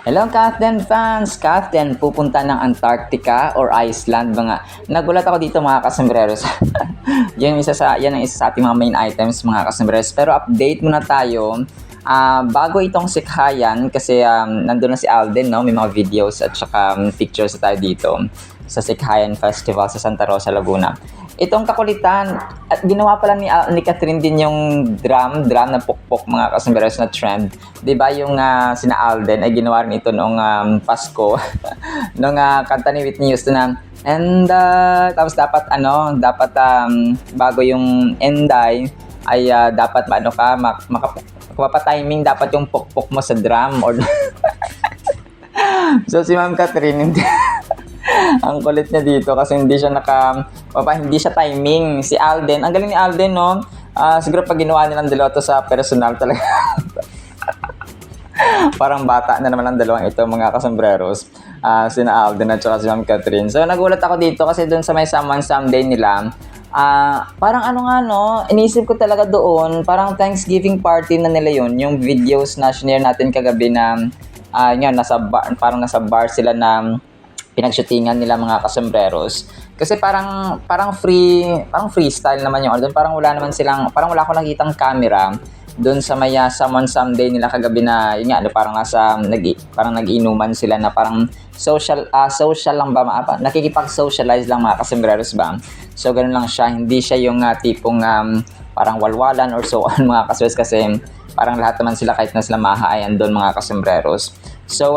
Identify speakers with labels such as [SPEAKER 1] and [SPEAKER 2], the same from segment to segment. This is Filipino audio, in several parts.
[SPEAKER 1] Hello Kathden fans! Kathden pupunta ng Antarctica or Iceland mga. Nagulat ako dito mga kasembreros. Yan ang isa sa ating mga main items mga kasembreros. Pero update muna tayo. Bago itong sikhayan kasi nandun na si Alden, no? May mga videos at saka pictures na tayo dito sa Sikhayan Festival sa Santa Rosa, Laguna. Itong kakulitan, at ginawa pala ni Catherine din yung drum na pukpok mga kasembreros na trend. Diba yung sina Alden ay ginawa rin ito noong Pasko. Noong kanta ni Whitney Houston na and tapos dapat bago yung enday ay dapat makapatiming dapat yung pukpok mo sa drum or so si Ma'am Catherine hindi ang kulit niya dito kasi hindi siya timing. Si Alden, ang galing ni Alden, no? Siguro pag ginawa nilang dalawa to sa personal talaga. Parang bata na naman ang dalawang ito mga kasembreros. Sina Alden at saka si Ma'am Catherine. So nagulat ako dito kasi doon sa may Someone Someday nila. Parang inisip ko talaga doon, parang Thanksgiving party na nila yun. Yung videos na share natin kagabi na parang nasa bar sila na pinagshootingan nila mga kasembreros. Kasi parang freestyle naman yung doon. Parang wala akong nakitang camera doon sa maya Someone Someday nila kagabi na parang nag-inuman sila na parang social lang ba nakikipag-socialize lang mga kasembreros ba. So ganoon lang siya, hindi siya yung tipong parang walwalan or so on mga kasembreros kasi parang lahat naman sila kahit na sila mahahayan doon mga kasembreros. So,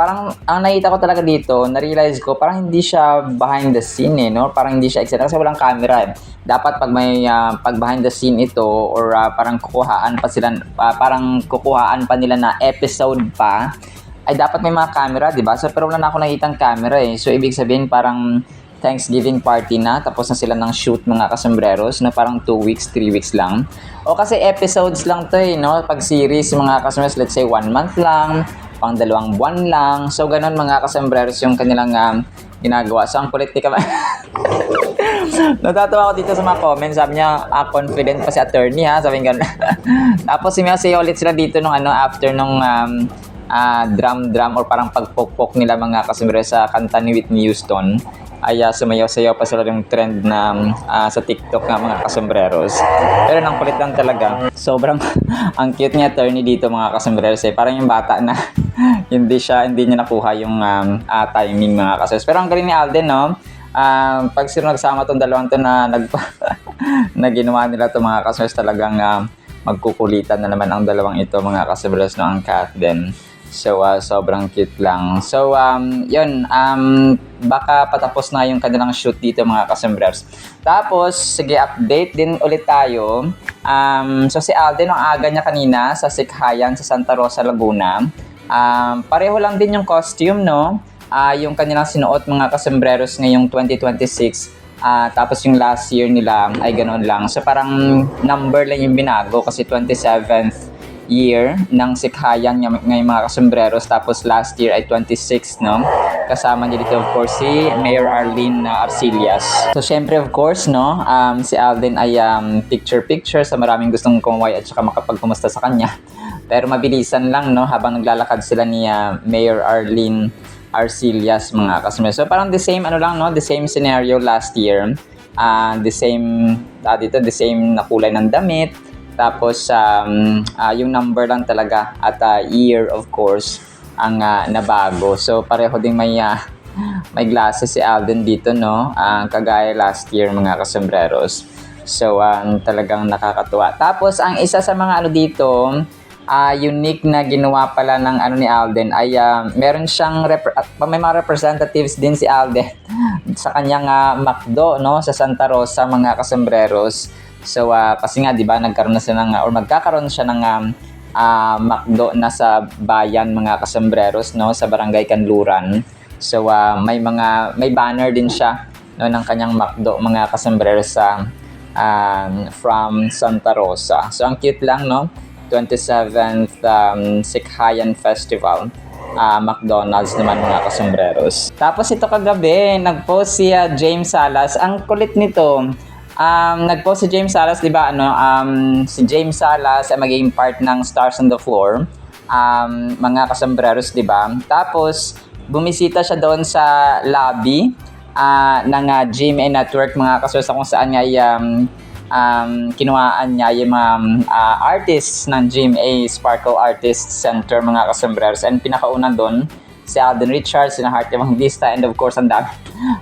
[SPEAKER 1] parang ang nakita ko talaga dito, na-realize ko, parang hindi siya behind the scene no? Parang hindi siya excited kasi walang camera Dapat pag behind the scene ito or parang kukuhaan pa nila na episode pa, ay dapat may mga camera, di ba? So, pero wala na ako nakitang camera So, ibig sabihin parang Thanksgiving party na, tapos na sila ng shoot mga kasembreros na parang 2 weeks, 3 weeks lang. O kasi episodes lang to no? Pag series mga kasembreros, let's say 1 month lang, pang 2 buwan lang. So, ganun mga kasembreros yung kanilang ginagawa. So, ang kulit ni Natatawa ako dito sa mga comments. Sabi niya, confident pa si attorney Sabi nga. Tapos, sumiyaw ulit sila dito after nung drum or parang pagpokpok nila mga kasembreros sa kanta ni Whitney Houston. Ay sumayaw-sayaw pa sila yung trend na sa TikTok ng mga kasembreros. Pero nang kulit lang talaga. Sobrang ang cute niya attorney dito mga kasembreros Parang yung bata na hindi niya nakuha yung timing mga kasembreros. Pero ang galing ni Alden no. Pag sino nagsama tong dalawang to na na ginawa nila to mga kasembreros talagang magkukulitan na naman ang dalawang ito mga kasembreros no ang Kathden. So, sobrang cute lang. So, yun. Baka patapos na yung kanilang shoot dito mga kasembreros. Tapos, sige, update din ulit tayo. So, si Alden, ang aga niya kanina sa Sikhayan sa Santa Rosa, Laguna. Pareho lang din yung costume, no? Yung kanilang sinuot mga kasembreros ngayong 2026. Tapos yung last year nila ay ganoon lang. So, parang number lang yung binago kasi 27th year ng Sikhayan ngayong mga kasembreros, tapos last year ay 26 no. Kasama niya dito of course si Mayor Arlene Arcillas. So syempre of course no, si Alden ay picture sa maraming gustong kumaway at saka makapagkumusta sa kanya. Pero mabilisan lang no habang naglalakad sila ni Mayor Arlene Arcillas mga kasembreros. So parang the same the same scenario last year. The same na kulay ng damit. Tapos, yung number lang talaga at year, of course, ang nabago. So, pareho ding may glasses si Alden dito, no? Kagaya last year, mga kasembreros. So, talagang nakakatuwa. Tapos, ang isa sa mga dito, unique na ginawa pala ng ni Alden ay meron siyang, may mga representatives din si Alden sa kanyang McDo, no? Sa Santa Rosa, mga kasembreros. So, kasi nga, di ba, magkakaroon siya ng McDo na sa bayan, mga kasembreros, no, sa Barangay Kanluran. So, may banner din siya, no, ng kanyang McDo, mga kasembreros from Santa Rosa. So, ang cute lang, no, 27th Sikhayan Festival. McDonald's naman mga kasembreros. Tapos, ito kagabi, nag-post si James Salas. Ang kulit nito, nag-post si James Salas, di ba, si James Salas ay magiging part ng Stars on the Floor. mga kasambreros, di ba? Tapos, bumisita siya doon sa lobby ng GMA Network, mga kasambreros, kung saan niya kinuhaan niya yung mga artists ng GMA Sparkle Artist Center, mga kasambreros. And pinakauna doon, si Alden Richards, si Heart Evangelista, and of course, ang dami.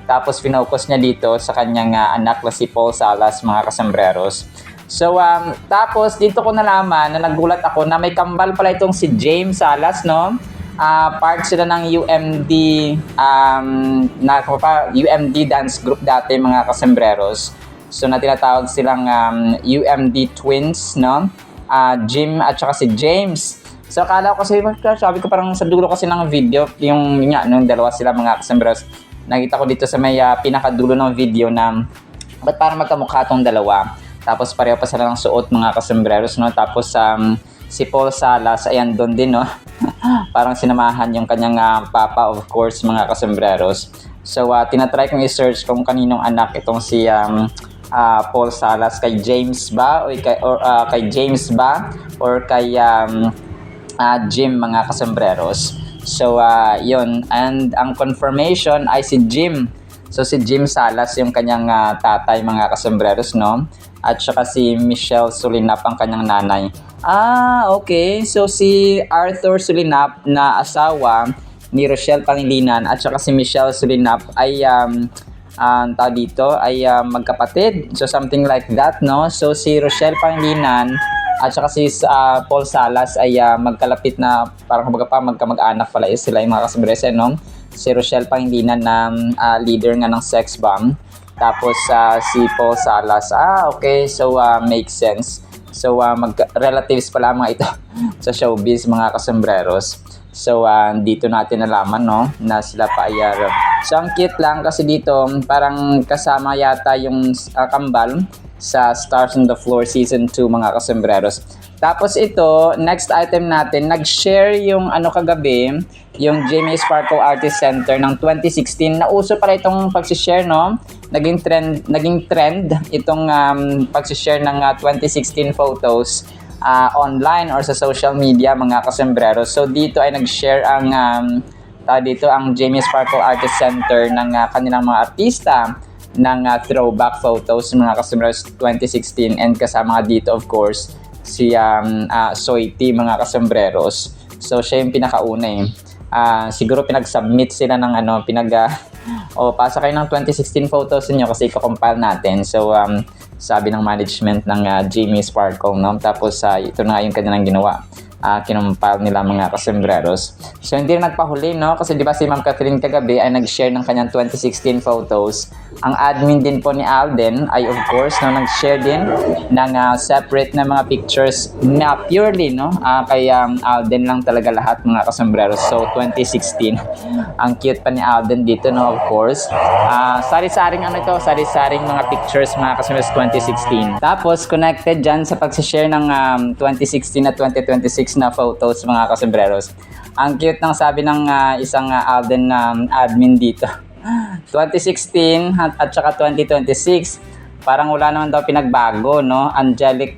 [SPEAKER 1] Tapos, pinocus niya dito sa kanyang anak na si Paul Salas, mga kasambreros. So, tapos, dito ko nalaman na nagulat ako na may kambal pala itong si James Salas, no? Part sila ng UMD, UMD dance group dati, mga kasambreros. So, na tinatawag silang UMD Twins, no? Jim at saka si James. So, akala ko kasi, sabi ko parang sa dulo kasi ng video, yung dalawa sila, mga kasambreros. Nakita ko dito sa may pinakadulo ng video na ba't parang magkamukha tong dalawa. Tapos pareho pa sila ng suot, mga kasambreros, no? Tapos si Paul Salas, ayan doon din, no? Parang sinamahan yung kanyang papa, of course, mga kasambreros. So, tinatry kong i-search kung kaninong anak itong si Paul Salas, kay James ba? O kay James ba? Or kay Jim, mga kasambreros. So, yun. And ang confirmation ay si Jim. So, si Jim Salas yung kanyang tatay, mga kasambreros, no? At saka si Michelle Sulinap ang kanyang nanay. Okay. So, si Arthur Sulinap na asawa ni Rochelle Pangilinan at saka si Michelle Sulinap ay magkapatid. So, something like that, no? So, si Rochelle Pangilinan at saka si Paul Salas ay magkalapit na, parang magkamag-anak pala sila yung mga kasambreros, no? Si Rochelle Pangilinan na leader nga ng sex bomb. Tapos si Paul Salas, okay, so makes sense. So relatives pala mga ito sa showbiz, mga kasambreros. So dito natin nalaman, no, na sila pa ay so ang cute lang kasi dito parang kasama yata yung kambal sa Stars on the Floor Season 2, mga kasambreros. Tapos ito, next item natin, nag-share yung kagabi, yung GMA Sparkle Artist Center ng 2016. Nauso pala itong pag-share, no? Naging trend itong pag-share ng 2016 photos online or sa social media, mga kasambreros. So dito ay nag-share ang GMA Sparkle Artist Center ng kanilang mga artista ng throwback photos, mga kasambreros, 2016, and kasama dito, of course, si Soiti, mga kasambreros. So siya yung pinakauna siguro pinag-submit sila ng pasa kayo ng 2016 photos niyo kasi i-compile natin. So sabi ng management ng GMA Sparkle, no? Tapos ito na yung kanilang ginawa. Kinumpile nila, mga kasambreros. So hindi na nagpahuli, no? Kasi di ba si Ma'am Catherine kagabi ay nag-share ng kanyang 2016 photos. Ang admin din po ni Alden ay of course nag-share din ng separate na mga pictures na purely, no? Kay Alden lang talaga lahat, mga kasambreros. So 2016. Ang cute pa ni Alden dito, no? Of course. Sari-saring sari-saring mga pictures, mga kasambreros, 2016. Tapos connected dyan sa pag-share ng 2016 at 2026 na photos, mga kasambreros. Ang cute ng sabi ng isang Alden admin dito. 2016 at saka 2026, parang wala naman daw pinagbago, no? Angelic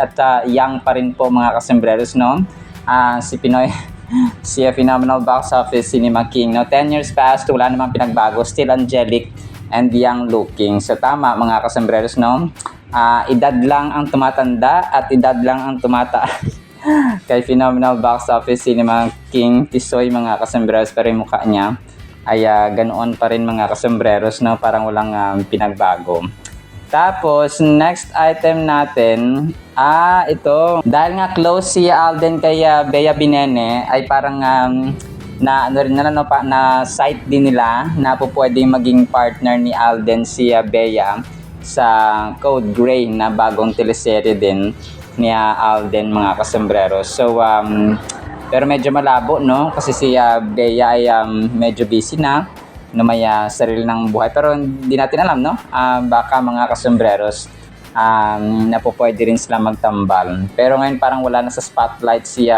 [SPEAKER 1] at young pa rin po, mga kasambreros, no? Si Pinoy, si Phenomenal Box Office Cinema King, no? 10 years passed, wala namang pinagbago, still angelic and young looking. So tama, mga kasambreros, no? Edad lang ang tumatanda at edad lang ang tumataas kay Phenomenal Box Office Cinema King Tisoy, mga kasambreros, pero yung mukha niya ay ganoon pa rin, mga kasambreros, no? Parang walang pinagbago. Tapos next item natin, ito, dahil nga close si Alden kay Bea Binene, ay parang na site din nila na po pwedeng maging partner ni Alden si Bea sa Code Gray, na bagong teleserye din ni Alden, mga kasambreros. So pero medyo malabo, no? Kasi si Bea ay medyo busy na may sarili ng buhay. Pero hindi natin alam, no? Baka, mga kasambreros, na po pwede rin sila magtambal. Pero ngayon parang wala na sa spotlight si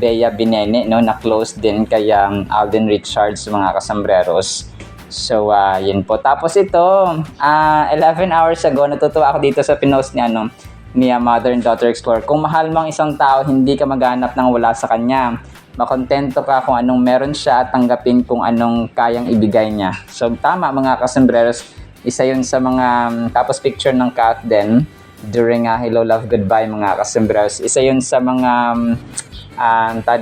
[SPEAKER 1] Bea Binene, no? Na close din kay Alden Richards, mga kasambreros. So, yun po. Tapos ito, 11 hours ago, natutuwa ako dito sa pinost ni Mother and Daughter Explorer. Kung mahal mo ang isang tao, hindi ka maghanap ng wala sa kanya. Makontento ka kung anong meron siya at tanggapin kung anong kayang ibigay niya. So tama mga kasombreros, isa yun sa mga tapos picture ng Kath din during Hello Love Goodbye mga kasombreros. Isa yun sa mga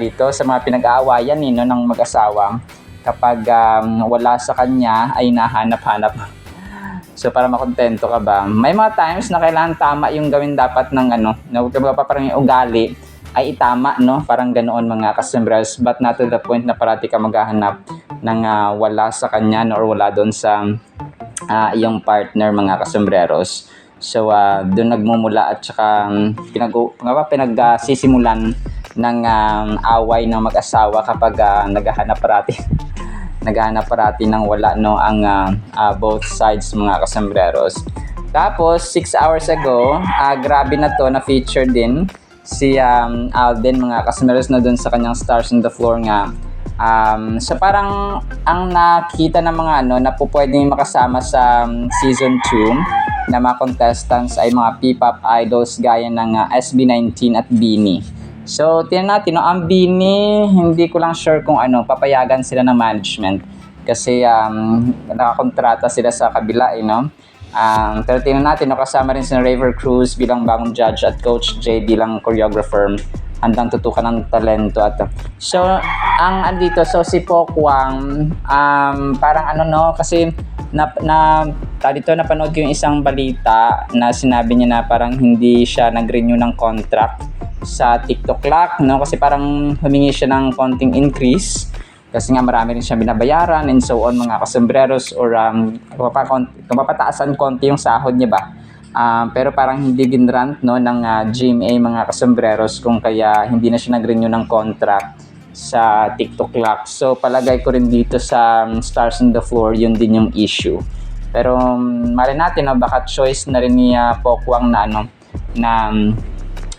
[SPEAKER 1] dito sa mga pinag-aawayan no, ng mag-asawa kapag wala sa kanya ay nahanap-hanap. So para makontento ka ba? May mga times na kailangan tama yung gawin dapat ng parang yung ugali ay itama, no? Parang ganoon mga kasombreros, but not to the point na parati ka maghahanap ng wala sa kanya no, or wala doon sa iyong partner mga kasombreros. So doon nagmumula at saka pinagsisimulan ng away ng mag-asawa kapag naghahanap parati ng wala no ang both sides mga kasombreros. Tapos 6 hours ago, grabe na to na feature din si Alden mga kasombreros na dun sa kanyang Stars on the Floor nga. So parang ang nakita ng mga na pwedeng makasama sa season 2 na mga contestants ay mga P-pop idols gaya ng SB19 at BINI. So tingnan natin, ang BINI, hindi ko lang sure kung papayagan sila ng management kasi nakakontrata sila sa kabila pero tingnan natin, kasama rin si Raver Cruz bilang bagong judge at Coach J bilang choreographer, handang tutukan ng talento so si Pokwang parang kasi napanood ko yung isang balita na sinabi niya na parang hindi siya nag-renew ng contract sa TikTok Clock kasi parang humingi siya ng konting increase kasi nga marami rin siya binabayaran and so on mga kasombreros, or kapapataasan konti yung sahod niya ba. Pero parang hindi ginrant ng GMA mga kasombreros kung kaya hindi na siya nag-renew ng contract sa TikTok Clock. So palagay ko rin dito sa Stars on the Floor, yun din yung issue. Pero mali natin baka choice na rin ni Pokwang na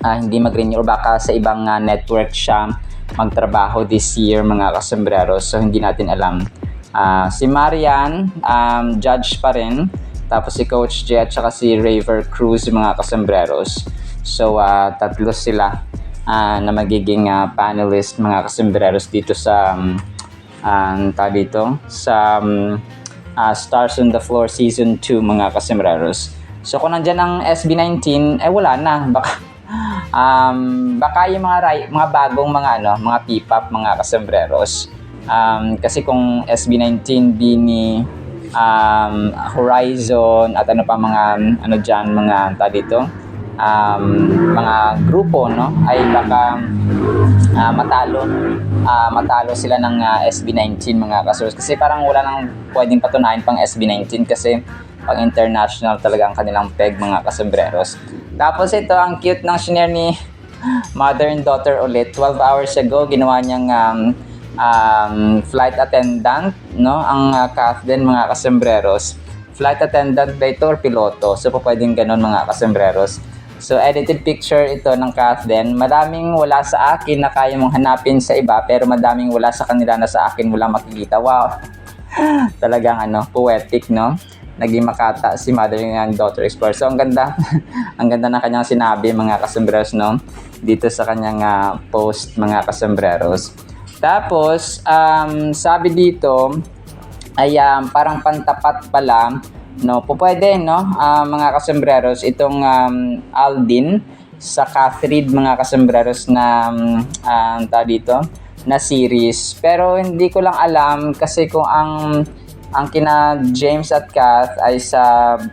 [SPEAKER 1] hindi mag-renew or baka sa ibang network siya magtrabaho this year mga kasombreros. So hindi natin alam. Si Marian, judge pa rin. Tapos si Coach J at saka si Raver Cruz mga kasombreros. So tatlo sila na magiging panelist mga kasombreros dito sa Stars on the Floor Season 2 mga kasombreros. So kung nandyan ang SB19, wala na. Baka yung mga bagong mga P-pop mga kasombreros. Kasi kung SB19, BINI, Horizon at mga grupo ay baka matalo sila ng SB19 mga kasombreros. Kasi parang wala nang pwedeng patunayan pang SB19 kasi pang international talaga ang kanilang peg mga kasombreros. Tapos ito, ang cute ng shinare ni Mother and Daughter ulit. 12 hours ago, ginawa niyang flight attendant, ang Kath din mga kasombreros. Flight attendant ba ito or piloto? So, pwedeng ganun mga kasombreros. So, edited picture ito ng Kath din. Madaming wala sa akin na kaya mong hanapin sa iba, pero madaming wala sa kanila na sa akin wala makikita. Wow! Talagang poetic, naging makata si Mother and Daughter Explorer. So ang ganda ang ganda ng kanyang sinabi mga kasombreros dito sa kanyang post mga kasombreros. Tapos sabi dito ay parang pantapat pala pwede mga kasombreros itong Aldin sa Catherine mga kasombreros na na series, pero hindi ko lang alam kasi kung ang kina James at Kath ay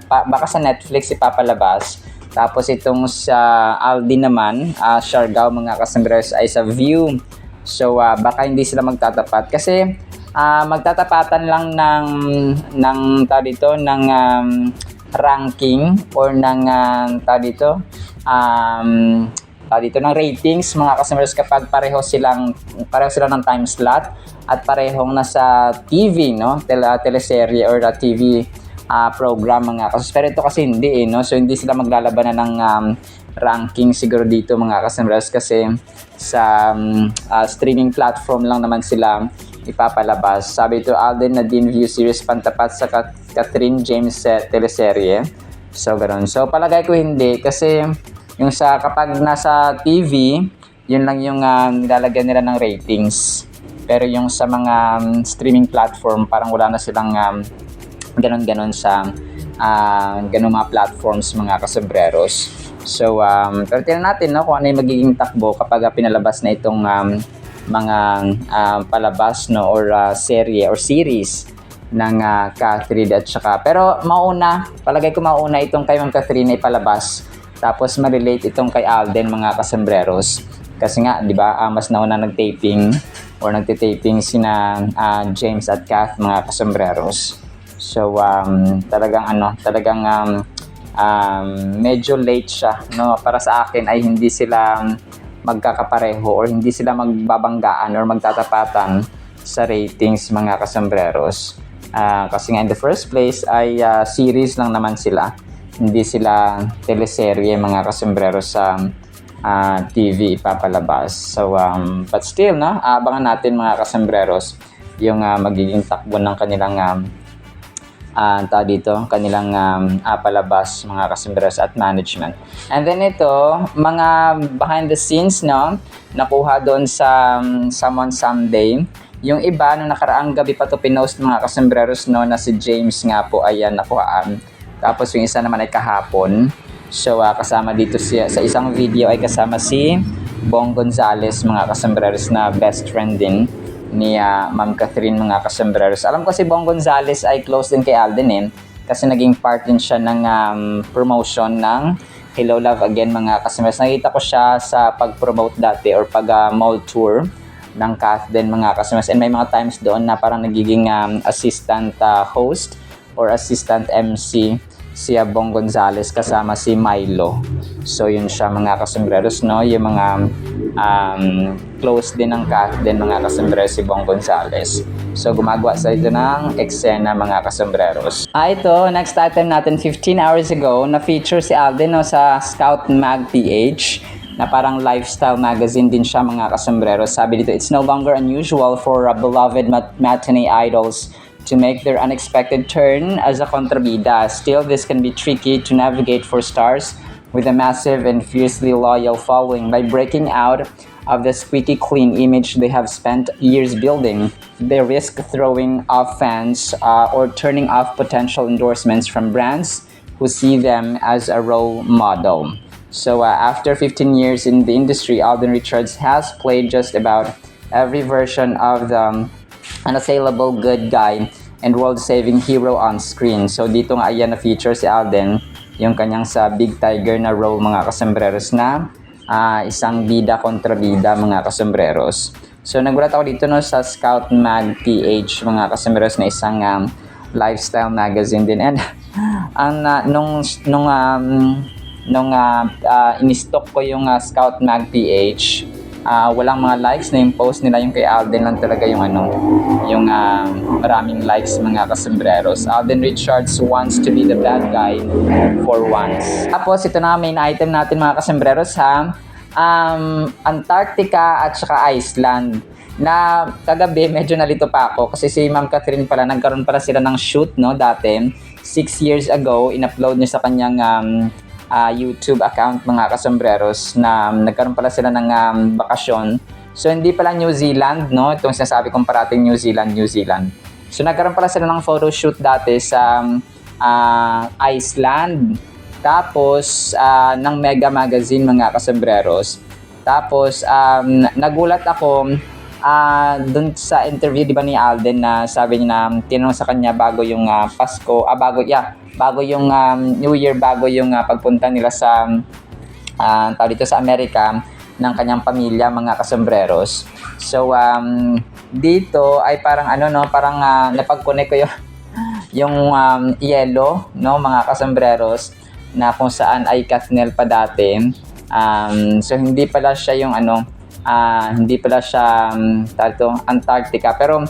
[SPEAKER 1] baka sa Netflix ipapalabas. Tapos itong sa Aldi naman, Siargao mga kasombreros ay sa View. So baka hindi sila magtatapat kasi magtatapatan lang ng ranking or ng ng ratings mga kasombreros kapag pareho sila ng time slot at parehong nasa TV teleserye or TV program mga kasombreros. Pero ito kasi hindi so hindi sila maglalabanan ng ranking siguro dito mga kasombreros kasi sa streaming platform lang naman sila ipapalabas. Sabi ito, Alden Nadine View Series pantapat sa Catherine James teleserye. So ganoon. So palagay ko hindi kasi Yung sa kapag nasa TV, yun lang yung nilalagyan nila ng ratings. Pero yung sa mga streaming platform, parang wala na silang ganon-ganon sa ganon mga platforms, mga kasembreros. So, pero tingnan natin, no, kung ano yung magiging takbo kapag pinalabas na itong mga palabas, no, or serye or series ng Catherine at saka. Pero palagay ko mauna itong kay Ma'am Catherine ipalabas. Tapos ma-relate itong kay Alden, mga kasembreros. Kasi nga, di ba, mas nauna nag-taping or nagtitaping sina James at Kath, mga kasembreros. So, talagang medyo late siya, no? Para sa akin ay hindi sila magkakapareho or hindi sila magbabanggaan or magtatapatan sa ratings, mga kasembreros. Kasi nga in the first place ay series lang naman sila. Hindi sila teleserye, mga kasembreros sa TV ipapalabas. So, but still, no? Abangan natin, mga kasembreros, yung magiging takbo ng kanilang kanilang palabas, mga kasembreros at management. And then ito, mga behind the scenes, no, nakuha doon sa Someone Someday. Yung iba, nung nakaraang gabi pa to pinost, mga kasembreros, no, na si James nga po ay nakuhaan. Tapos yung isa naman ay kahapon. So, kasama dito siya sa isang video ay kasama si Bong Gonzales, mga kasembreros, na best friend din ni Ma'am Catherine, mga kasembreros. Alam ko si Bong Gonzales ay close din kay Alden kasi naging part din siya ng promotion ng Hello Love Again, mga kasembreros. Nakita ko siya sa pag-promote dati or pag-mall tour ng Kath din, mga kasembreros. And may mga times doon na parang nagiging assistant host or assistant MC si Bong Gonzales kasama si Milo. So yun siya, mga kasembreros, no? Yung mga close din ng Kath din, mga kasembreros, si Bong Gonzales. So gumagawa sa ito ng eksena, mga kasembreros. Ito, next item natin, 15 hours ago, na-feature si Alden, no, sa Scout Mag PH, na parang lifestyle magazine din siya, mga kasembreros. Sabi dito, it's no longer unusual for beloved matinee idols to make their unexpected turn as a kontrabida. Still, this can be tricky to navigate for stars with a massive and fiercely loyal following. By breaking out of the squeaky clean image they have spent years building, they risk throwing off fans or turning off potential endorsements from brands who see them as a role model. So after 15 years in the industry, Alden Richards has played just about every version of the unassailable good guy and world-saving hero on screen. So dito nga ayan na-feature si Alden, yung kanyang sa Big Tiger na role, mga kasembreros, na isang bida kontra bida, mga kasembreros. So nagulat ako dito, no, sa Scout Mag PH, mga kasembreros, na isang lifestyle magazine din. And nung in-stock ko yung Scout Mag PH, walang mga likes na yung post nila. Yung kay Alden lang talaga yung maraming likes, mga kasembreros. Alden Richards wants to be the bad guy for once. Tapos ito na main item natin, mga kasembreros, Antarctica at saka Iceland, na kagabi medyo nalito pa ako kasi si Ma'am Catherine pala, nagkaroon pala sila ng shoot, no, dati 6 years ago. In-upload niya sa kanyang YouTube account, mga kasembreros, na nagkaroon pala sila ng bakasyon. So hindi pala New Zealand, no, itong sinasabi kong parating New Zealand. So nagkaroon pala sila ng photo shoot dati sa Iceland, tapos ng Mega Magazine, mga kasembreros. Tapos nagulat ako dun sa interview, di ba, ni Alden, na sabi niya na tinanong sa kanya bago yung Pasko, bago yung New Year, bago yung pagpunta nila sa dito sa Amerika ng kanyang pamilya, mga kasembreros. So dito ay parang parang napag-connect ko yung yellow, no, mga kasembreros, na kung saan ay Kathnel pa dati. So hindi pala siya yung hindi pala siya Antarctica, pero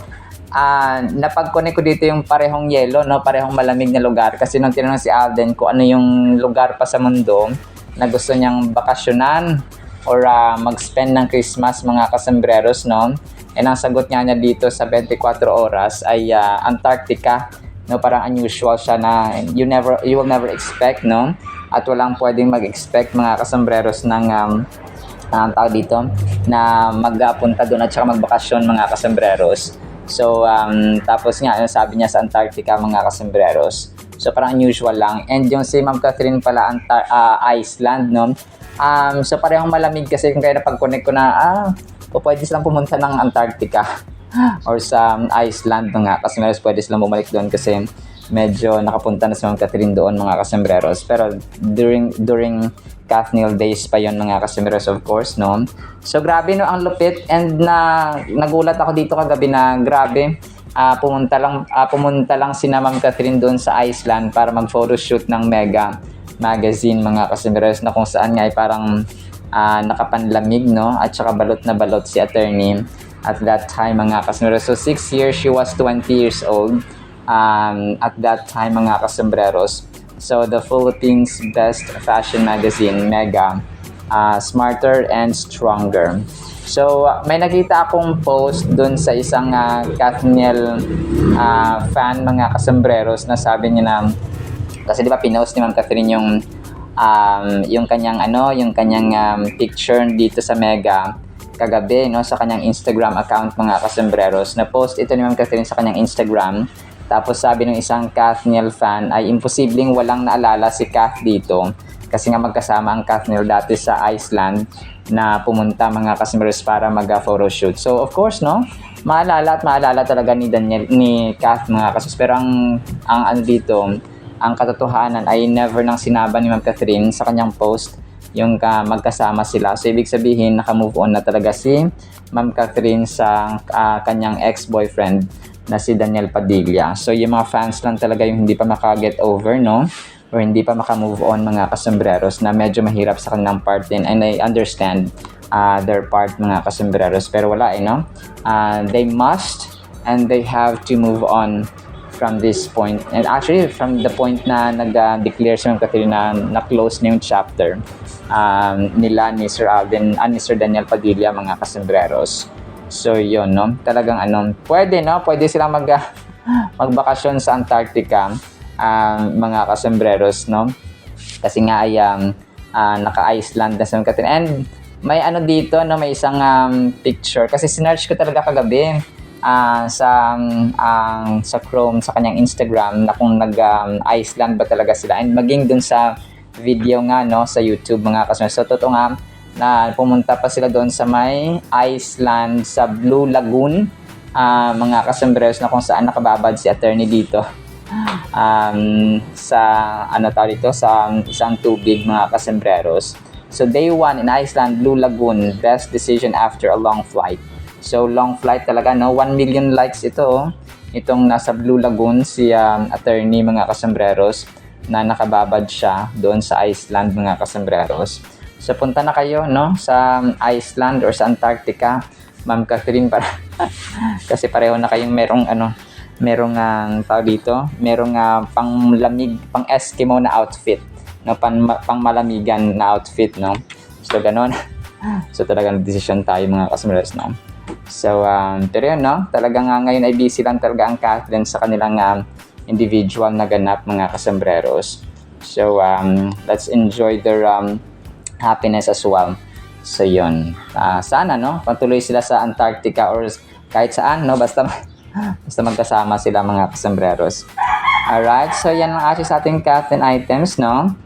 [SPEAKER 1] napag-connect ko dito yung parehong yelo, no, parehong malamig na lugar. Kasi nung tinanong si Alden kung ano yung lugar pa sa mundo na gusto niyang bakasyonan or mag-spend ng Christmas, mga kasembreros, no, and ang sagot niya dito sa 24 oras ay Antarctica, no. Parang unusual siya na you will never expect, no, at walang pwedeng mag-expect mga kasambreros ng ang tawag dito, na magpunta doon at saka magbakasyon mga kasambreros. So, tapos nga, sabi niya sa Antarctica mga kasambreros. So, parang unusual lang. And yung si Ma'am Catherine pala, Iceland, no? So, parehong malamig kasi kung kaya napag-connect ko na, pwede silang pumunta ng Antarctica or sa Iceland mga kasambreros. Pwede silang bumalik doon kasi medyo nakapunta na si Ma'am Catherine doon mga kasambreros. Pero during Kathniel days pa yon mga kasambreros, of course, no? So, grabe, no, ang lupit. And nagulat ako dito kagabi na grabe. Pumunta lang si Ma'am Catherine doon sa Iceland para mag-photoshoot ng Mega magazine mga kasambreros, na kung saan nga ay parang nakapanlamig, no? At saka balot na balot si attorney at that time mga kasambreros. So, 6 years, she was 20 years old at that time mga kasambreros. So, the Philippines' best fashion magazine, Mega, Smarter and Stronger. So, may nakita akong post dun sa isang Kathniel fan mga kasambreros na sabi niya na, kasi di ba pinost ni Ma'am Catherine yung kanyang picture dito sa Mega kagabi, no, sa kanyang Instagram account mga kasambreros. Na post ito ni Ma'am Catherine sa kanyang Instagram. Tapos sabi ng isang Kathniel fan ay imposibleng walang naalala si Kath dito kasi nga magkasama ang Kathniel dati sa Iceland na pumunta mga kasambreros para mag-photoshoot. So of course, no, maalala talaga ni Kath mga kasambreros. Pero ang katotohanan ay never nang sinaba ni Ma'am Catherine sa kanyang post yung magkasama sila. So ibig sabihin naka-move on na talaga si Ma'am Catherine sa kanyang ex-boyfriend na si Daniel Padilla. So, yung mga fans lang talaga yung hindi pa maka-get over, no? Or hindi pa maka-move on mga kasambreros na medyo mahirap sa kanilang part din. And I understand their part mga kasambreros. Pero wala no? They must and they have to move on from this point. And actually, from the point na nag-declare si Ma'am Catherine na close na yung chapter nila ni Sir Alden, ni Sir Daniel Padilla mga kasambreros. So, yun, no? Talagang pwede, no? Pwede silang magbakasyon sa Antarctica, mga kasambreros, no? Kasi nga ay naka-Iceland na sa Catherine. And may dito, no? May isang picture. Kasi sinearch ko talaga kagabi sa Chrome, sa kanyang Instagram, na kung nag-Iceland ba talaga sila. And maging dun sa video nga, no? Sa YouTube, mga kasambreros. So, totoo nga, na pumunta pa sila doon sa may Iceland, sa Blue Lagoon, mga kasambreros, na kung saan nakababad si attorney dito sa sa isang tubig mga kasambreros. So day 1 in Iceland, Blue Lagoon, best decision after a long flight. So long flight talaga, no? 1 million likes ito, itong nasa Blue Lagoon si attorney mga kasambreros, na nakababad siya doon sa Iceland mga kasambreros. So, punta na kayo, no, sa Iceland or sa Antarctica, Ma'am Catherine, para kasi pareho na kayong merong tawag dito, merong panglamig, pang Eskimo na outfit, no, pang malamigan na outfit, no. So, ganon. So, talagang decision tayo mga kasambreros, no. So, pero yun, no, talagang ngayon ay busy lang talaga ang Catherine sa kanilang individual na ganap mga kasambreros. So, let's enjoy their happiness as well. So yun, sana, no, patuloy sila sa Antarctica or kahit saan, no, basta magkasama sila mga kasambreros. Alright, so yan ang ating sa ating Catherine items, no.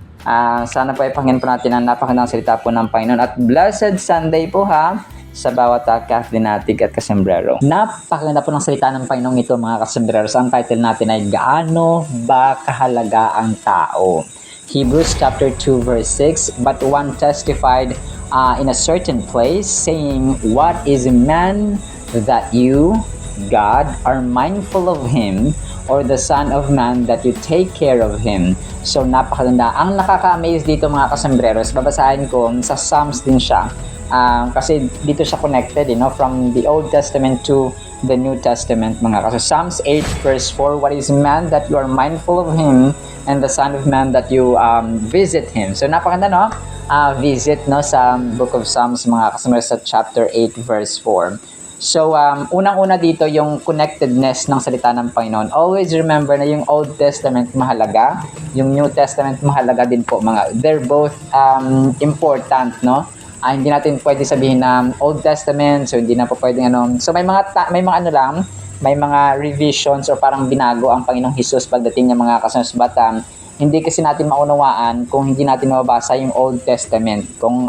[SPEAKER 1] Sana po ipangin po natin ang napakagandang salita po ng Panginoon at Blessed Sunday po, ha, sa bawat Catholic at kasambrero. Napakaganda po ng salita ng Panginoon ito mga kasambreros. Ang title natin ay Gaano ba kahalaga ang tao? Hebrews chapter 2 verse 6, but one testified in a certain place, saying, what is man that you, God, are mindful of him, or the Son of Man that you take care of him? So napakaganda. Ang nakaka-amaze dito mga kasambreros, babasahin ko sa Psalms din siya. Kasi dito siya connected, from the Old Testament to the New Testament mga kasi. Psalms 8 verse 4, what is man that you are mindful of him, and the Son of Man that you visit him. So napakaganda, no? Visit, no, sa Book of Psalms mga kasama, sa chapter 8 verse 4. So, unang-una dito yung connectedness ng salita ng Panginoon. Always remember na yung Old Testament mahalaga, yung New Testament mahalaga din po. They're both important, no? Hindi natin pwede sabihin na Old Testament, so hindi na po pwedeng ano. So, may mga ano lang, may mga revisions or parang binago ang Panginoong Hesus pagdating ng mga kasunod. But hindi kasi natin maunawaan kung hindi natin mababasa yung Old Testament. Kung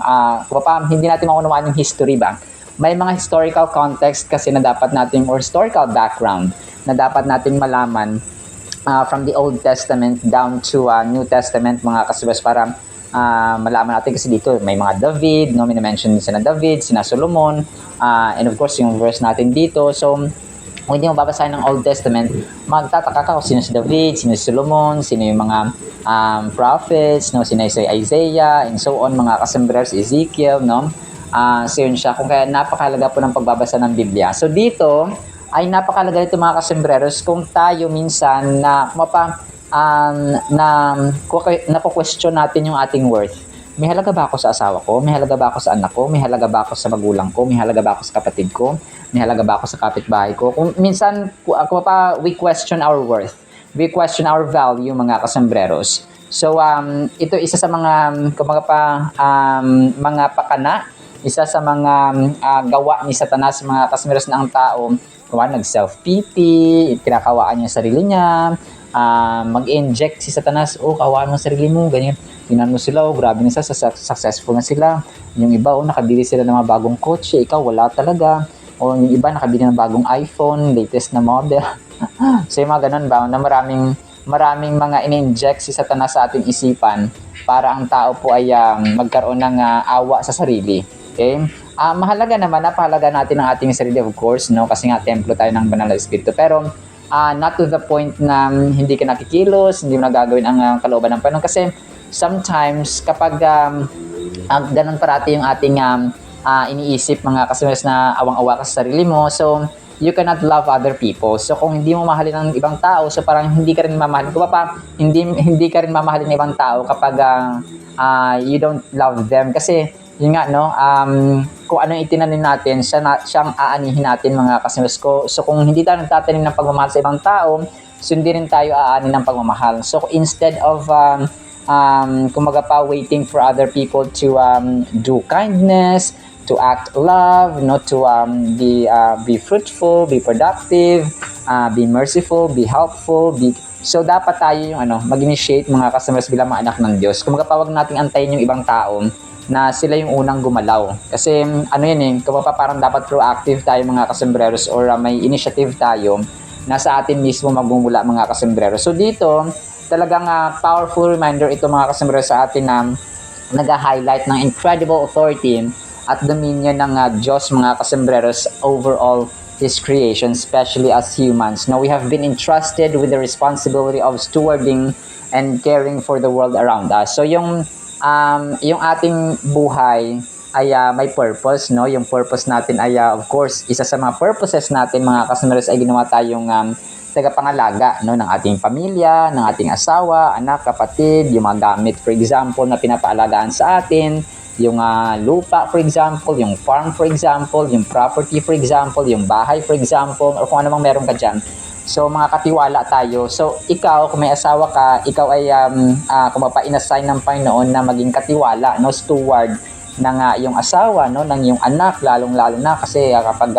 [SPEAKER 1] hindi natin maunawaan yung history ba. May mga historical context kasi na dapat natin, or historical background na dapat nating malaman from the Old Testament down to New Testament, mga kasubas, para malaman natin kasi dito may mga David, no, mini-mention sina David, sina Solomon, and of course yung verse natin dito. So kung hindi mo babasahin ng Old Testament, magtataka ka kung sino si David, sino si Solomon, sino yung mga prophets, no, sino si Isaiah, and so on, mga kasembrers, Ezekiel, no. So yun siya, kung kaya napakahalaga po ng pagbabasa ng Biblia. So dito ay napakahalaga ito, mga kasembreros, kung tayo minsan na question natin yung ating worth. May halaga ba ako sa asawa ko? May halaga ba ako sa anak ko? May halaga ba ako sa magulang ko? May halaga ba ako sa kapatid ko? May halaga ba ako sa kapitbahay ko? Kung minsan we question our worth. We question our value, mga kasembreros. So ito isa sa mga mga pakana, isa sa mga gawa ni Satanas, mga kasmeros, na ang tao nag-self-pity, kinakawaan niya sarili niya, mag-inject si Satanas, kawaan mo sarili mo, ganyan. Tingnan mo sila, grabe na sila, successful na sila. Yung iba, nakabili sila ng mga bagong kotse, ikaw wala talaga. O yung iba, nakabili ng bagong iPhone, latest na model. So yung mga ganun ba, na maraming mga in-inject si Satanas sa ating isipan para ang tao po ay magkaroon ng awa sa sarili. Okay? Mahalaga naman, napahalaga natin ang ating sarili, of course, no? Kasi nga, templo tayo ng banal na Espiritu. Pero, not to the point na hindi ka nakikilos, hindi mo nagagawin ang kalooban ng Panginoon. Kasi, sometimes, kapag ganun parati yung ating iniisip, mga kasunas, na awang-awa ka sa sarili mo, so, you cannot love other people. So, kung hindi mo mahalin ang ibang tao, so parang hindi ka rin mamahalin. Hindi ka rin mamahalin ng ibang tao kapag you don't love them. Kasi, yun nga, no, kung ano yung itinanim natin, siyang aanihin natin, mga kasunas ko. So, kung hindi tayo nagtatanim ng pagmamahal sa ibang tao, so hindi rin tayo aanin ng pagmamahal. So, instead of waiting for other people to do kindness, to act love, no, to be fruitful, be productive, be merciful, be helpful, so dapat tayo yung mag-initiate, mga customers, bilang mga anak ng Diyos. Kung wag nating antayin yung ibang tao na sila yung unang gumalaw. Kasi parang dapat proactive tayo, mga kasembreros, or may initiative tayo na sa atin mismo magmumula, mga kasembreros. So dito, talagang powerful reminder ito, mga kasembreros, sa atin na nag-highlight ng incredible authority at dominion ng Diyos, mga kasembreros, over all His creation, especially as humans. Now, we have been entrusted with the responsibility of stewarding and caring for the world around us. So, yung ating buhay ay may purpose, no? Yung purpose natin ay, of course, isa sa mga purposes natin, mga kasembreros, ay ginawa tayong tagapangalaga, no, ng ating pamilya, ng ating asawa, anak, kapatid, yung mga gamit, for example, na pinapaalagaan sa atin, yung lupa, for example, yung farm, for example, yung property, for example, yung bahay, for example, or kung ano mang meron ka dyan. So, mga katiwala tayo. So, ikaw, kung may asawa ka, ikaw ay in-assign ng Panginoon na maging katiwala, no, steward ng yung asawa, no, ng yung anak, lalong-lalo na kasi kapag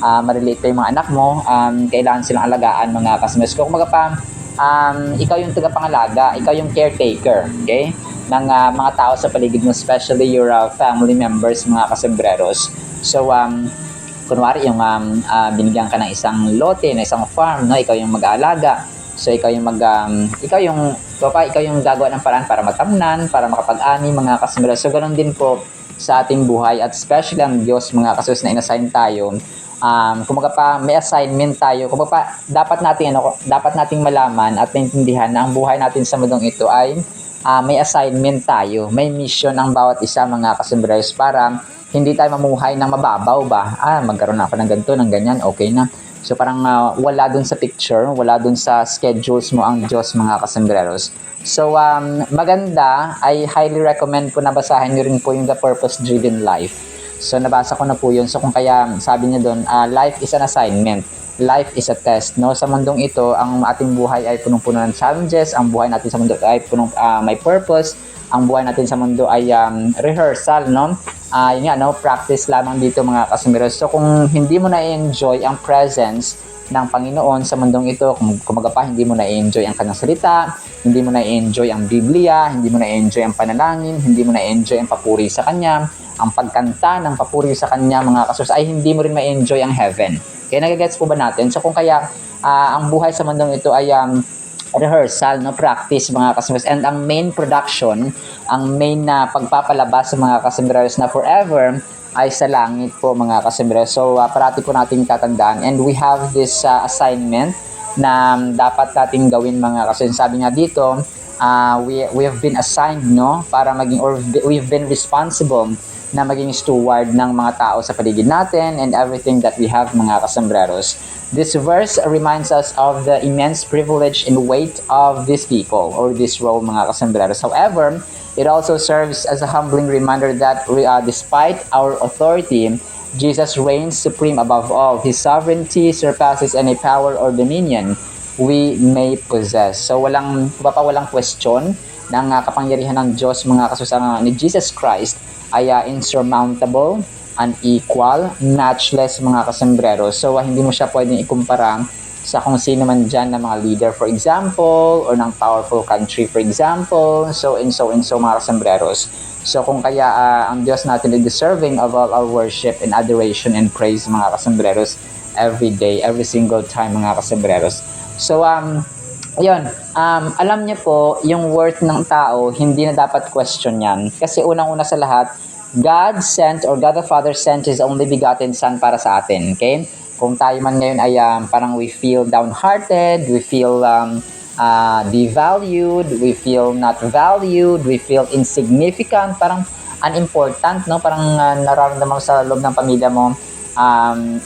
[SPEAKER 1] maliliit pa yung mga anak mo, kailangan silang alagaan, mga kasmas ko. Kumaga ikaw yung tagapangalaga, ikaw yung caretaker, okay, ng mga tao sa paligid mo, especially your family members, mga kasembreros. So, kunwari yung binigyan ka ng isang lote, na isang farm, no, ikaw yung mag-aalaga. So, ikaw yung ikaw yung gagawa ng paraan para matamnan, para makapag-ani, mga kasembreros. So, ganoon din po sa ating buhay, at especially ang Diyos, mga kasus, na inassign tayo. May assignment tayo. Dapat nating malaman at maintindihan na ang buhay natin sa mundong ito ay may assignment tayo, may mission ang bawat isa, mga kasembreros, para hindi tayo mamuhay ng mababaw ba. Magkaroon ako ng ganito, ng ganyan, okay na. So parang wala dun sa picture, wala dun sa schedules mo ang Diyos, mga kasembreros. So maganda, I highly recommend po na basahin nyo rin po yung The Purpose Driven Life. So nabasa ko na po yun. So kung kaya sabi niya doon, life is an assignment. Life is a test, no? Sa mundong ito, ang ating buhay ay punong-puno ng challenges. Ang buhay natin sa mundo ay may purpose. Ang buhay natin sa mundo ay rehearsal, no? Yun nga, no? Practice lamang dito mga kasamiros. So kung hindi mo na-enjoy ang presence ng Panginoon sa mundong ito, kung kumaga pa, hindi mo na-enjoy ang kanyang salita, hindi mo na-enjoy ang Biblia, hindi mo na-enjoy ang panalangin, hindi mo na-enjoy ang papuri sa kanya, ang pagkanta ng papuri sa kanya mga kasos, ay hindi mo rin ma-enjoy ang heaven. Kaya nagagets po ba natin? So kung kaya ang buhay sa mundong ito ay rehearsal, no, practice mga kasambreros, and ang main production, ang main na pagpapalabas sa mga kasambreros na forever ay sa langit po mga kasambreros. So parati po natin tatandaan, and we have this assignment na dapat natin gawin mga kasambreros. Sabi nga dito, we have been assigned, no, para maging, or we've been responsible na maging steward ng mga tao sa paligid natin and everything that we have mga kasambreros. This verse reminds us of the immense privilege and weight of these people or this role mga kasambreros. However, it also serves as a humbling reminder that despite our authority, Jesus reigns supreme above all. His sovereignty surpasses any power or dominion we may possess. So walang question ng kapangyarihan ng Diyos mga kasusang ni Jesus Christ ay insurmountable, unequal, matchless mga kasambreros. So hindi mo siya pwedeng ikumpara sa kung sino man dyan na mga leader for example, or ng powerful country for example, so mga kasambreros. So kung kaya ang Diyos natin is deserving of all our worship and adoration and praise mga kasambreros every day, every single time mga kasambreros. So ayun, alam niyo po, yung worth ng tao, hindi na dapat question yan. Kasi unang-una sa lahat, God sent, or God the Father sent His only begotten Son para sa atin. Okay? Kung tayo man ngayon ay parang we feel downhearted, we feel devalued, we feel not valued, we feel insignificant, parang unimportant, no? Parang nararamdaman mo sa loob ng pamilya mo,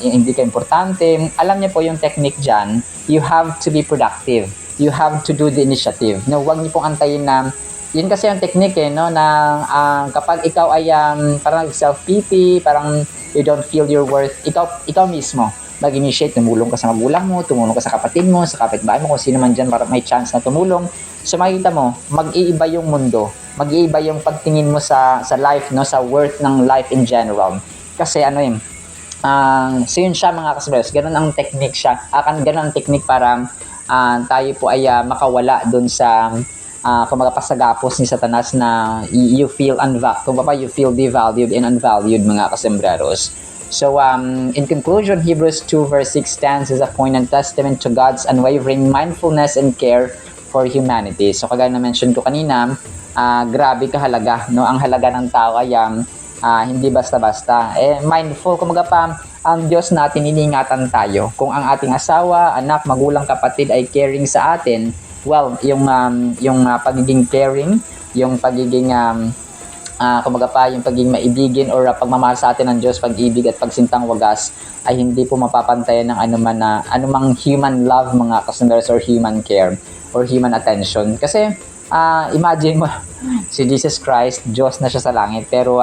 [SPEAKER 1] hindi ka importante. Alam niyo po yung technique dyan, you have to be productive. You have to do the initiative. No, huwag niyo pong antayin na, yun kasi yung technique no, na kapag ikaw ay parang self-pity, parang you don't feel your worth, ikaw mismo mag-initiate, tumulong ka sa magulang mo, tumulong ka sa kapatid mo, sa kapitbahay mo, kung sino man dyan para may chance na tumulong. So makikita mo, mag-iiba yung mundo, mag-iiba yung pagtingin mo sa life, no, sa worth ng life in general. Kasi so yun siya mga kasabres, ganun ang technique siya, ganun ang technique para tayo po ay makawala dun sa kumaga pasagapos ni Satanas na you feel you feel devalued and unvalued mga kasembreros. So in conclusion, Hebrews 2 verse 6 stands as a poignant testament to God's unwavering mindfulness and care for humanity. So kagaya na mention ko kanina, grabe kahalaga, no? Ang halaga ng tao ay hindi basta-basta. Mindful, kumaga pa, ang Diyos natin, iniingatan tayo. Kung ang ating asawa, anak, magulang, kapatid ay caring sa atin, well, yung pagiging caring, yung pagiging kumaga pa, yung pagiging maibigin or pagmamahal sa atin ng Diyos, pag-ibig at pagsintang wagas ay hindi po mapapantayan ng anumang human love mga kasunders or human care or human attention. Kasi imagine mo, si Jesus Christ, Diyos na siya sa langit, pero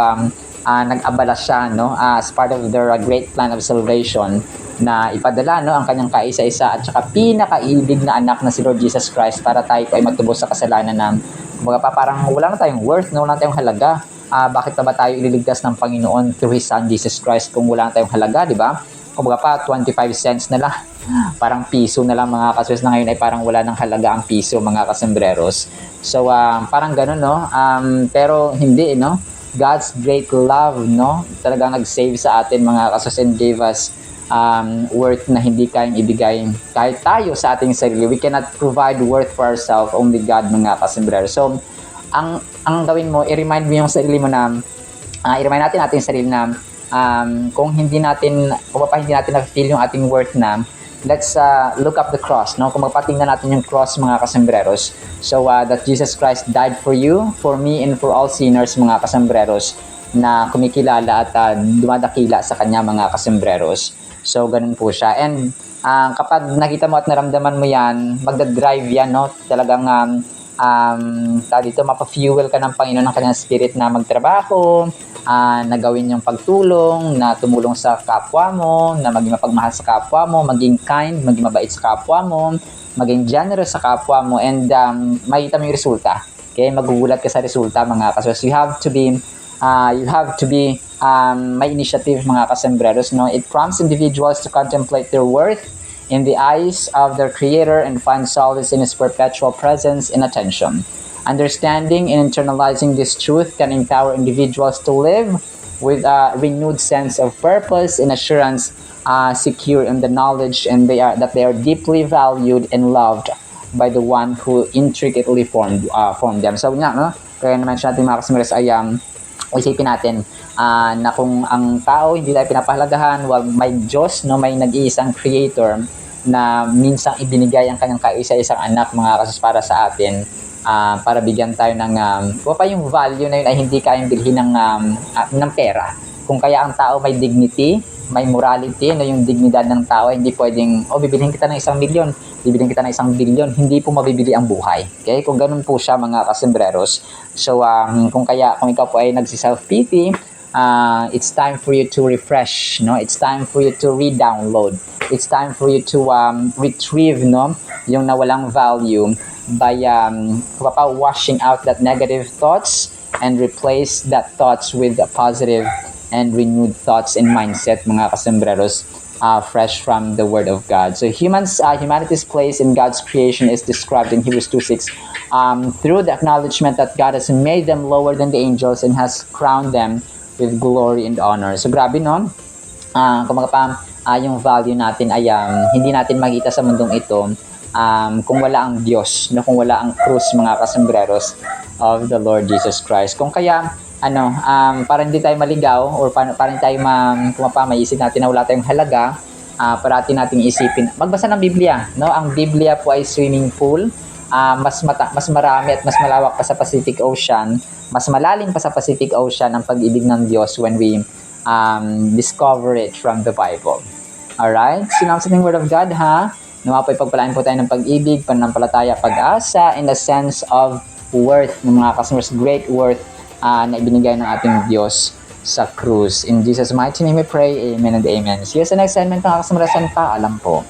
[SPEAKER 1] nag-abala siya, no, as part of their great plan of salvation na ipadala, no, ang kanyang kaisa-isa at saka pinakaibig na anak na si Lord Jesus Christ para tayo ay magtubos sa kasalanan na parang wala na tayong worth, no, wala na tayong halaga. Bakit na ba tayo ililigtas ng Panginoon through His Son Jesus Christ kung wala na tayong halaga, di ba? Kumbaga pa 25 cents na lang, parang piso na lang mga kaswes, na ngayon ay parang wala nang halaga ang piso mga kasembreros. So parang gano'n, no, pero hindi, no, God's great love, no, talagang nag-save sa atin mga kaswes and gave us worth na hindi kayang ibigay kahit tayo sa ating sarili. We cannot provide worth for ourselves, only God mga kasembreros. So ang gawin mo, i-remind mo yung sarili mo na i-remind natin ating sarili na kung hindi natin na-feel yung ating worth na, let's look up the cross, no? Kung magpatingnan natin yung cross mga kasembreros. So that Jesus Christ died for you, for me, and for all sinners mga kasembreros na kumikilala at dumadakila sa kanya mga kasembreros. So ganun po siya. And kapag nakita mo at naramdaman mo yan, magdadrive yan, no? Talagang tawag dito, mapa-fuel ka ng Panginoon ng kanyang spirit na magtrabaho, na gawin yung pagtulong, na tumulong sa kapwa mo, na maging mapagmahal sa kapwa mo, maging kind, maging mabait sa kapwa mo, maging generous sa kapwa mo, and makita mo yung resulta. Okay, magugulat ka sa resulta, mga kaswas. You have to be may initiative, mga kasembreros, no? It prompts individuals to contemplate their worth in the eyes of their Creator and find solace in His perpetual presence and attention. Understanding and internalizing this truth can empower individuals to live with a renewed sense of purpose and assurance, secure in the knowledge that they are deeply valued and loved by the one who intricately formed them. So, no? Kaya na-mention natin, mga kasembreros, ay isipin natin na kung ang tao hindi tayo pinapahalagahan, may Diyos, no, may nag-iisang creator na minsang ibinigay ang kanyang kaisa-isang anak, mga kasus, para sa atin, para bigyan tayo ng yung value na yun ay hindi kayang bilhin ng pera. Kung kaya ang tao may dignity, may morality, no, yung dignidad ng tao, hindi pwedeng, bibilhin kita ng 1 milyon, bibilhin kita ng 1 bilyon, hindi po mabibili ang buhay. Okay? Kung ganun po siya, mga kasembreros. So, kung ikaw po ay nagsi-self-pity, it's time for you to refresh, no? It's time for you to re-download. It's time for you to retrieve, no, yung nawalang value by washing out that negative thoughts and replace that thoughts with positive and renewed thoughts and mindset, mga kasembreros, fresh from the Word of God. So humanity's place in God's creation is described in Hebrews 2:6 through the acknowledgement that God has made them lower than the angels and has crowned them with glory and honor. So grabe, no? Yung value natin ay hindi natin makita sa mundong ito kung wala ang Diyos, no? Kung wala ang krus, mga kasembreros, of the Lord Jesus Christ. Kung kaya para hindi tayo maligaw or para hindi tayo maisip natin na wala tayong halaga, parati nating isipin magbasa ng Biblia, no? Ang Biblia po ay swimming pool, mas marami at mas malawak pa sa Pacific Ocean, mas malalim pa sa Pacific Ocean ang pag-ibig ng Diyos when we discover it from the Bible. Alright? Sinama sa Word of God, ha? Nawa po ipagpalain po tayo ng pag-ibig, pananampalataya, pag-asa, in the sense of worth, ng mga customers, great worth na ibinigay ng ating Diyos sa krus. In Jesus' mighty name we pray, amen and amen. See you sa next segment, mga customers, paalam po.